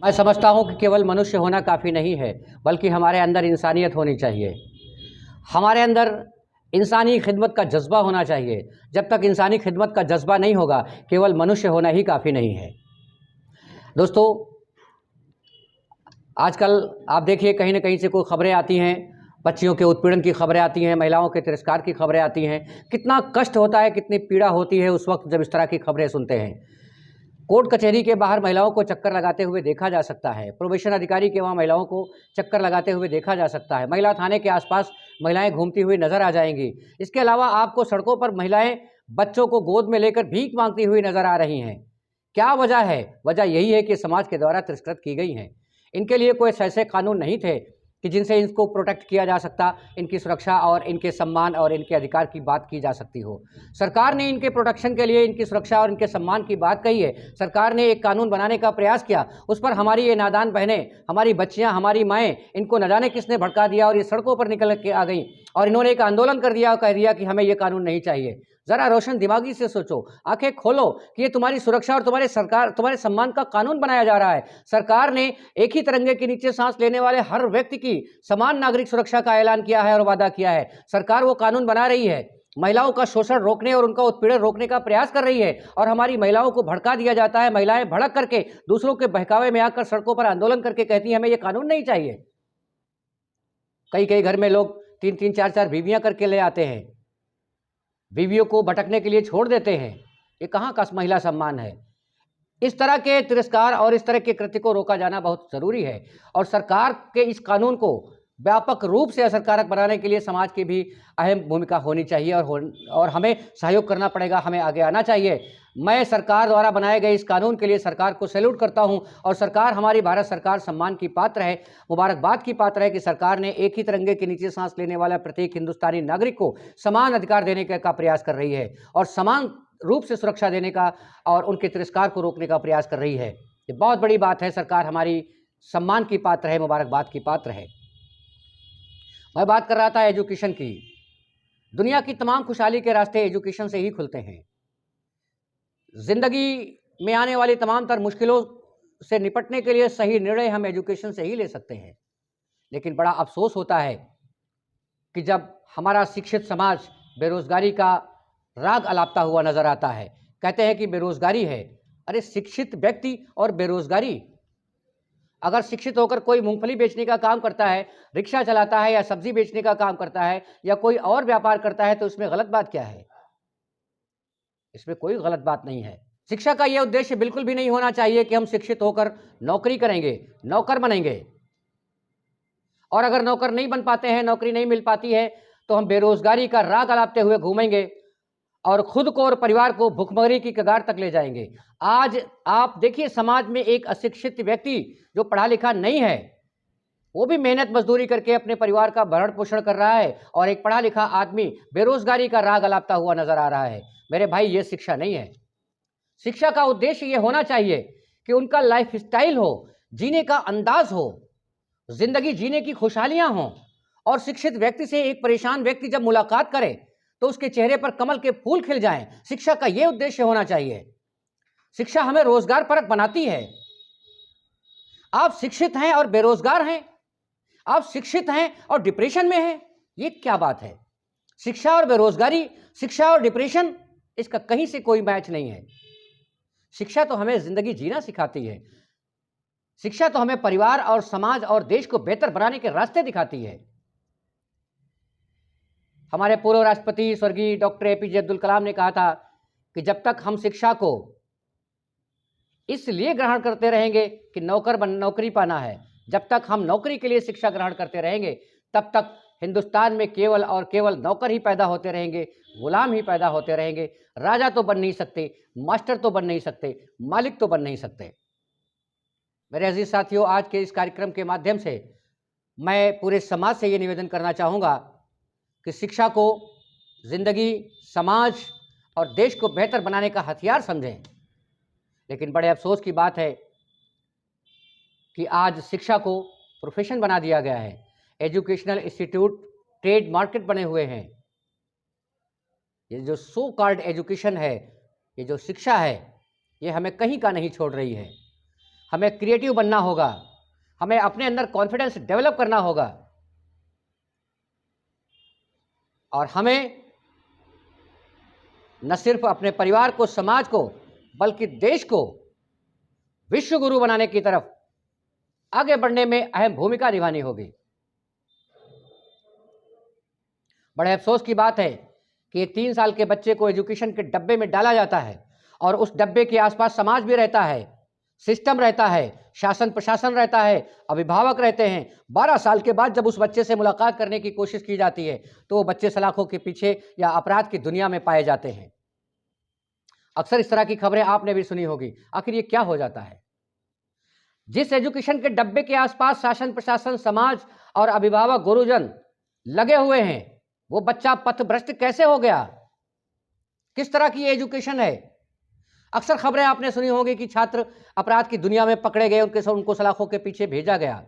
मैं समझता हूँ कि केवल मनुष्य होना काफ़ी नहीं है, बल्कि हमारे अंदर इंसानियत होनी चाहिए। हमारे अंदर इंसानी खिदमत का जज्बा होना चाहिए। जब तक इंसानी खिदमत का जज्बा नहीं होगा, केवल मनुष्य होना ही काफ़ी नहीं है। दोस्तों, आजकल आप देखिए कहीं न कहीं से कोई खबरें आती हैं, बच्चियों के उत्पीड़न की खबरें आती हैं, महिलाओं के तिरस्कार की खबरें आती हैं। कितना कष्ट होता है, कितनी पीड़ा होती है उस वक़्त जब इस तरह की खबरें सुनते हैं। कोर्ट कचहरी के बाहर महिलाओं को चक्कर लगाते हुए देखा जा सकता है। प्रोबेशन अधिकारी के वहाँ महिलाओं को चक्कर लगाते हुए देखा जा सकता है। महिला थाने के आसपास महिलाएं घूमती हुई नजर आ जाएंगी। इसके अलावा आपको सड़कों पर महिलाएं बच्चों को गोद में लेकर भीख मांगती हुई नजर आ रही हैं। क्या वजह है? वजह यही है कि समाज के द्वारा तिरस्कृत की गई हैं। इनके लिए कोई ऐसे कानून नहीं थे कि जिनसे इनको प्रोटेक्ट किया जा सकता, इनकी सुरक्षा और इनके सम्मान और इनके अधिकार की बात की जा सकती हो। सरकार ने इनके प्रोटेक्शन के लिए, इनकी सुरक्षा और इनके सम्मान की बात कही है। सरकार ने एक कानून बनाने का प्रयास किया, उस पर हमारी ये नादान बहनें, हमारी बच्चियां, हमारी माएँ, इनको न जाने किसने भड़का दिया और ये सड़कों पर निकल के आ गई और इन्होंने एक आंदोलन कर दिया और कह दिया कि हमें ये कानून नहीं चाहिए। जरा रोशन दिमागी से सोचो, आंखें खोलो कि ये तुम्हारी सुरक्षा और तुम्हारे सम्मान का कानून बनाया जा रहा है। सरकार ने एक ही तिरंगे के नीचे सांस लेने वाले हर व्यक्ति की समान नागरिक सुरक्षा का ऐलान किया है और वादा किया है। सरकार वो कानून बना रही है, महिलाओं का शोषण रोकने और उनका उत्पीड़न रोकने का प्रयास कर रही है और हमारी महिलाओं को भड़का दिया जाता है। महिलाएं भड़क करके दूसरों के बहकावे में आकर सड़कों पर आंदोलन करके कहती हैं हमें ये कानून नहीं चाहिए। कई कई घर में लोग 3-3 4-4 बीवियां करके ले आते हैं, बीवियों को भटकने के लिए छोड़ देते हैं। ये कहाँ का महिला सम्मान है? इस तरह के तिरस्कार और इस तरह के कृत्य को रोका जाना बहुत ज़रूरी है और सरकार के इस कानून को व्यापक रूप से असरकारक बनाने के लिए समाज की भी अहम भूमिका होनी चाहिए और हमें सहयोग करना पड़ेगा, हमें आगे आना चाहिए। मैं सरकार द्वारा बनाए गए इस कानून के लिए सरकार को सैल्यूट करता हूं और सरकार, हमारी भारत सरकार सम्मान की पात्र है, मुबारकबाद की पात्र है कि सरकार ने एक ही तिरंगे के नीचे सांस लेने वाला प्रत्येक हिंदुस्तानी नागरिक को समान अधिकार देने का प्रयास कर रही है और समान रूप से सुरक्षा देने का और उनके तिरस्कार को रोकने का प्रयास कर रही है। ये बहुत बड़ी बात है। सरकार हमारी सम्मान की पात्र है, मुबारकबाद की पात्र है। मैं बात कर रहा था एजुकेशन की। दुनिया की तमाम खुशहाली के रास्ते एजुकेशन से ही खुलते हैं। जिंदगी में आने वाली तमाम तर मुश्किलों से निपटने के लिए सही निर्णय हम एजुकेशन से ही ले सकते हैं। लेकिन बड़ा अफसोस होता है कि जब हमारा शिक्षित समाज बेरोजगारी का राग अलापता हुआ नजर आता है। कहते हैं कि बेरोजगारी है। अरे शिक्षित व्यक्ति और बेरोजगारी, अगर शिक्षित होकर कोई मूंगफली बेचने का काम करता है, रिक्शा चलाता है या सब्जी बेचने का काम करता है या कोई और व्यापार करता है तो इसमें गलत बात क्या है? इसमें कोई गलत बात नहीं है। शिक्षा का यह उद्देश्य बिल्कुल भी नहीं होना चाहिए कि हम शिक्षित होकर नौकरी करेंगे, नौकर बनेंगे और अगर नौकर नहीं बन पाते हैं, नौकरी नहीं मिल पाती है तो हम बेरोजगारी का राग अलापते हुए घूमेंगे और खुद को और परिवार को भुखमरी की कगार तक ले जाएंगे। आज आप देखिए समाज में एक अशिक्षित व्यक्ति जो पढ़ा लिखा नहीं है, वो भी मेहनत मजदूरी करके अपने परिवार का भरण पोषण कर रहा है और एक पढ़ा लिखा आदमी बेरोजगारी का राग अलापता हुआ नजर आ रहा है। मेरे भाई, ये शिक्षा नहीं है। शिक्षा का उद्देश्य ये होना चाहिए कि उनका लाइफ स्टाइल हो, जीने का अंदाज हो, जिंदगी जीने की खुशहालियां हों और शिक्षित व्यक्ति से एक परेशान व्यक्ति जब मुलाकात करे तो उसके चेहरे पर कमल के फूल खिल जाएं। शिक्षा का यह उद्देश्य होना चाहिए। शिक्षा हमें रोजगार परक बनाती है। आप शिक्षित हैं और बेरोजगार हैं, आप शिक्षित हैं और डिप्रेशन में हैं, ये क्या बात है? शिक्षा और बेरोजगारी, शिक्षा और डिप्रेशन, इसका कहीं से कोई मैच नहीं है। शिक्षा तो हमें जिंदगी जीना सिखाती है। शिक्षा तो हमें परिवार और समाज और देश को बेहतर बनाने के रास्ते दिखाती है। हमारे पूर्व राष्ट्रपति स्वर्गीय डॉक्टर एपीजे अब्दुल कलाम ने कहा था कि जब तक हम शिक्षा को इसलिए ग्रहण करते रहेंगे कि नौकरी पाना है, जब तक हम नौकरी के लिए शिक्षा ग्रहण करते रहेंगे, तब तक हिंदुस्तान में केवल और केवल नौकर ही पैदा होते रहेंगे, गुलाम ही पैदा होते रहेंगे। राजा तो बन नहीं सकते, मास्टर तो बन नहीं सकते, मालिक तो बन नहीं सकते। मेरे अजीज साथियों, आज के इस कार्यक्रम के माध्यम से मैं पूरे समाज से ये निवेदन करना चाहूँगा कि शिक्षा को जिंदगी, समाज और देश को बेहतर बनाने का हथियार समझें। लेकिन बड़े अफसोस की बात है कि आज शिक्षा को प्रोफेशन बना दिया गया है। एजुकेशनल इंस्टीट्यूट ट्रेड मार्केट बने हुए हैं। ये जो सो कॉल्ड एजुकेशन है, ये जो शिक्षा है, ये हमें कहीं का नहीं छोड़ रही है। हमें क्रिएटिव बनना होगा, हमें अपने अंदर कॉन्फिडेंस डेवलप करना होगा और हमें न सिर्फ अपने परिवार को, समाज को, बल्कि देश को विश्व गुरु बनाने की तरफ आगे बढ़ने में अहम भूमिका निभानी होगी। बड़े अफसोस की बात है कि एक 3 साल के बच्चे को एजुकेशन के डब्बे में डाला जाता है और उस डब्बे के आसपास समाज भी रहता है, सिस्टम रहता है, शासन प्रशासन रहता है, अभिभावक रहते हैं। 12 साल के बाद जब उस बच्चे से मुलाकात करने की कोशिश की जाती है तो वो बच्चे सलाखों के पीछे या अपराध की दुनिया में पाए जाते हैं। अक्सर इस तरह की खबरें आपने भी सुनी होगी। आखिर ये क्या हो जाता है? जिस एजुकेशन के डब्बे के आसपास शासन प्रशासन, समाज और अभिभावक, गुरुजन लगे हुए हैं, वो बच्चा पथभ्रष्ट कैसे हो गया? किस तरह की एजुकेशन है? अक्सर खबरें आपने सुनी होंगी कि छात्र अपराध की दुनिया में पकड़े गए, उनको सलाखों के पीछे भेजा गया।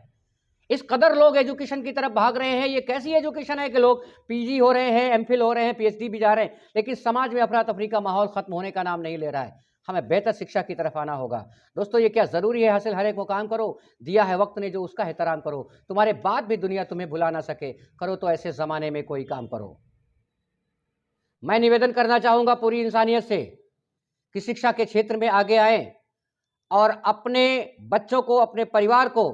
इस कदर लोग एजुकेशन की तरफ भाग रहे हैं। ये कैसी एजुकेशन है कि लोग पीजी हो रहे हैं, एमफिल हो रहे हैं, पीएचडी भी जा रहे हैं, लेकिन समाज में अफरा तफरी का माहौल खत्म होने का नाम नहीं ले रहा है। हमें बेहतर शिक्षा की तरफ आना होगा। दोस्तों, ये क्या ज़रूरी है हासिल हर एक मुकाम करो? दिया है वक्त ने जो उसका एहतराम करो। तुम्हारे बाद भी दुनिया तुम्हें भुला ना सके, करो तो ऐसे ज़माने में कोई काम करो। मैं निवेदन करना चाहूँगा पूरी इंसानियत से कि शिक्षा के क्षेत्र में आगे आएँ और अपने बच्चों को, अपने परिवार को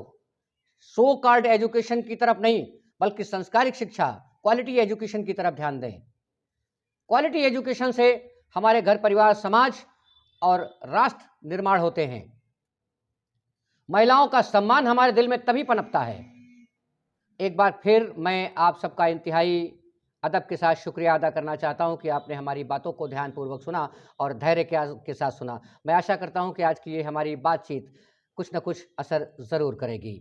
सो कॉल्ड एजुकेशन की तरफ नहीं, बल्कि संस्कारिक शिक्षा, क्वालिटी एजुकेशन की तरफ ध्यान दें। क्वालिटी एजुकेशन से हमारे घर परिवार, समाज और राष्ट्र निर्माण होते हैं। महिलाओं का सम्मान हमारे दिल में तभी पनपता है। एक बार फिर मैं आप सबका इंतहाई अदब के साथ शुक्रिया अदा करना चाहता हूं कि आपने हमारी बातों को ध्यानपूर्वक सुना और धैर्य के साथ सुना। मैं आशा करता हूं कि आज की ये हमारी बातचीत कुछ न कुछ असर ज़रूर करेगी।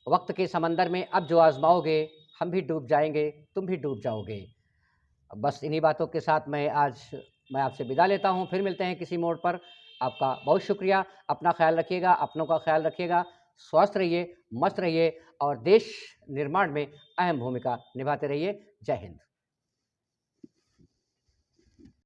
वक्त के समंदर में अब जो आजमाओगे, हम भी डूब जाएंगे, तुम भी डूब जाओगे। बस इन्हीं बातों के साथ मैं आपसे विदा लेता हूं। फिर मिलते हैं किसी मोड़ पर। आपका बहुत शुक्रिया। अपना ख्याल रखिएगा, अपनों का ख्याल रखिएगा, स्वस्थ रहिए, मस्त रहिए और देश निर्माण में अहम भूमिका निभाते रहिए। जय हिंद।